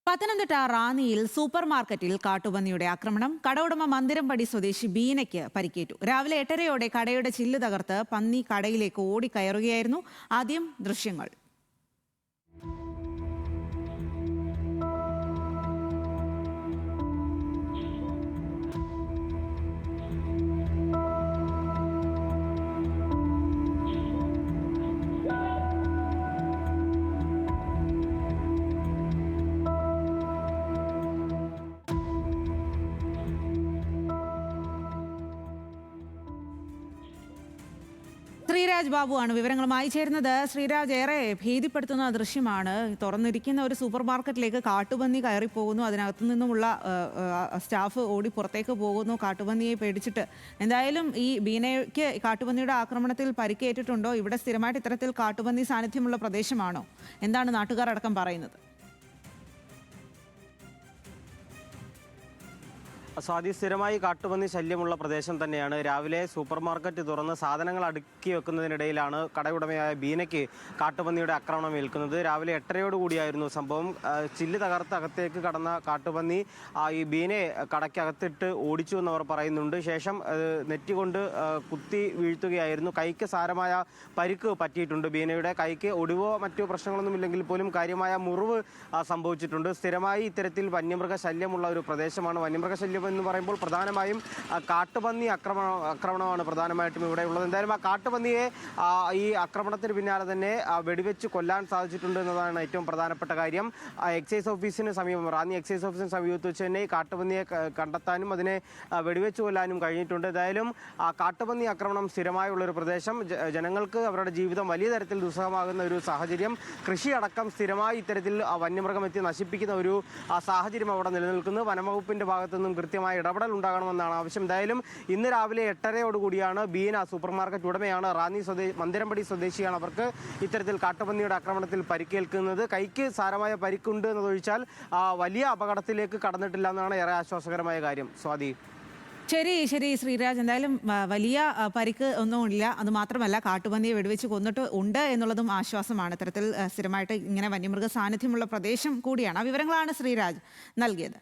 Pathanamthitta റാന്നിയിൽ super മാർക്കറ്റിൽ കാട്ടുപന്നിയുടെ ആക്രമണം. കടയുടമ മന്ദിരംപടി സ്വദേശി ബീനയ്ക്ക് പരിക്കേറ്റു. രാവിലെ 8:30-ഓടെ കടയുടെ ചില്ല് തകർത്ത് പന്നി കടയിലേക്ക് ഓടിക്കയറുകയായിരുന്നു. ആദ്യം ദൃശ്യങ്ങൾ. ശ്രീരാജ് ബാബുവാണ് വിവരങ്ങളുമായി ചേരുന്നത്. ശ്രീരാജ്, ഏറെ ഭീതിപ്പെടുത്തുന്ന ദൃശ്യമാണ്. തുറന്നിരിക്കുന്ന ഒരു സൂപ്പർ മാർക്കറ്റിലേക്ക് കാട്ടുപന്നി കയറിപ്പോകുന്നു. അതിനകത്തു നിന്നുമുള്ള സ്റ്റാഫ് ഓടി പുറത്തേക്ക് പോകുന്നു കാട്ടുപന്നിയെ പേടിച്ചിട്ട്. എന്തായാലും ഈ ബീനയ്ക്ക് കാട്ടുപന്നിയുടെ ആക്രമണത്തിൽ പരിക്കേറ്റിട്ടുണ്ടോ? ഇവിടെ സ്ഥിരമായിട്ട് ഇത്തരത്തിൽ കാട്ടുപന്നി സാന്നിധ്യമുള്ള പ്രദേശമാണോ? എന്താണ് നാട്ടുകാർ അടക്കം പറയുന്നത്? സ്വാതി, സ്ഥിരമായി കാട്ടുപന്നി ശല്യമുള്ള പ്രദേശം തന്നെയാണ്. രാവിലെ സൂപ്പർ മാർക്കറ്റ് തുറന്ന് സാധനങ്ങൾ അടുക്കി വെക്കുന്നതിനിടയിലാണ് കടയുടമയായ ബീനയ്ക്ക് കാട്ടുപന്നിയുടെ ആക്രമണം ഏൽക്കുന്നത്. രാവിലെ 8:30 കൂടിയായിരുന്നു സംഭവം. ചില്ല് തകർത്ത് അകത്തേക്ക് കടന്ന കാട്ടുപന്നി ഈ ബീനയെ കടയ്ക്കകത്തിട്ട് ഓടിച്ചു എന്നവർ പറയുന്നുണ്ട്. ശേഷം നെറ്റികൊണ്ട് കുത്തി വീഴ്ത്തുകയായിരുന്നു. കൈക്ക് സാരമായ പരിക്ക് പറ്റിയിട്ടുണ്ട്. ബീനയുടെ കൈക്ക് ഒടിവോ മറ്റു പ്രശ്നങ്ങളൊന്നും ഇല്ലെങ്കിൽ പോലും കാര്യമായ മുറിവ് സംഭവിച്ചിട്ടുണ്ട്. സ്ഥിരമായി ഇത്തരത്തിൽ വന്യമൃഗ ശല്യമുള്ള ഒരു പ്രദേശമാണ്. വന്യമൃഗ ശല്യം എന്ന് പറയുമ്പോൾ പ്രധാനമായും കാട്ടുപന്നി ആക്രമണമാണ് പ്രധാനമായിട്ടും ഇവിടെ ഉള്ളത്. എന്തായാലും ആ കാട്ടുപന്നിയെ ഈ ആക്രമണത്തിന് പിന്നാലെ തന്നെ വെടിവെച്ച് കൊല്ലാൻ സാധിച്ചിട്ടുണ്ട് എന്നതാണ് ഏറ്റവും പ്രധാനപ്പെട്ട കാര്യം. എക്സൈസ് ഓഫീസിന് സമീപം, റാന്നി എക്സൈസ് ഓഫീസിന് സമീപത്ത് വെച്ച് തന്നെ ഈ കാട്ടുപന്നിയെ കണ്ടെത്താനും അതിനെ വെടിവെച്ച് കൊല്ലാനും കഴിഞ്ഞിട്ടുണ്ട്. എന്തായാലും കാട്ടുപന്നി ആക്രമണം സ്ഥിരമായുള്ളൊരു പ്രദേശം. ജനങ്ങൾക്ക് അവരുടെ ജീവിതം വലിയ തരത്തിൽ ദുസ്സഹമാകുന്ന ഒരു സാഹചര്യം. കൃഷിയടക്കം സ്ഥിരമായി ഇത്തരത്തിൽ വന്യമൃഗം എത്തി നശിപ്പിക്കുന്ന ഒരു സാഹചര്യം അവിടെ നിലനിൽക്കുന്നു. വനംവകുപ്പിന്റെ ഭാഗത്തു നിന്നും കൃത്യമായ ഇടപെടൽ ഉണ്ടാകണമെന്നാണ് ആവശ്യം. എന്തായാലും ഇന്ന് രാവിലെ 8:30 കൂടിയാണ് ബീന, സൂപ്പർ മാർക്കറ്റ് ഉടമയാണ്, റാന്നി മന്ദിരംപടി സ്വദേശിയാണ്, അവർക്ക് ഇത്തരത്തിൽ കാട്ടുപന്നിയുടെ ആക്രമണത്തിൽ പരിക്കേൽക്കുന്നത്. കൈക്ക് സാരമായ പരിക്കുണ്ട് എന്നതൊഴിച്ചാൽ വലിയ അപകടത്തിലേക്ക് കടന്നിട്ടില്ല എന്നാണ് ഏറെ ആശ്വാസകരമായ കാര്യം. സ്വാതി. ശരി ശ്രീരാജ്, എന്തായാലും വലിയ പരിക്ക് ഒന്നുമില്ല. അതുമാത്രമല്ല, കാട്ടുപന്നിയെ വെടിവെച്ച് കൊന്നിട്ട് ഉണ്ട് എന്നുള്ളതും ആശ്വാസമാണ്. ഇത്തരത്തിൽ സ്ഥിരമായിട്ട് ഇങ്ങനെ വന്യമൃഗ സാന്നിധ്യമുള്ള പ്രദേശം കൂടിയാണ്. ആ വിവരങ്ങളാണ് ശ്രീരാജ് നൽകിയത്.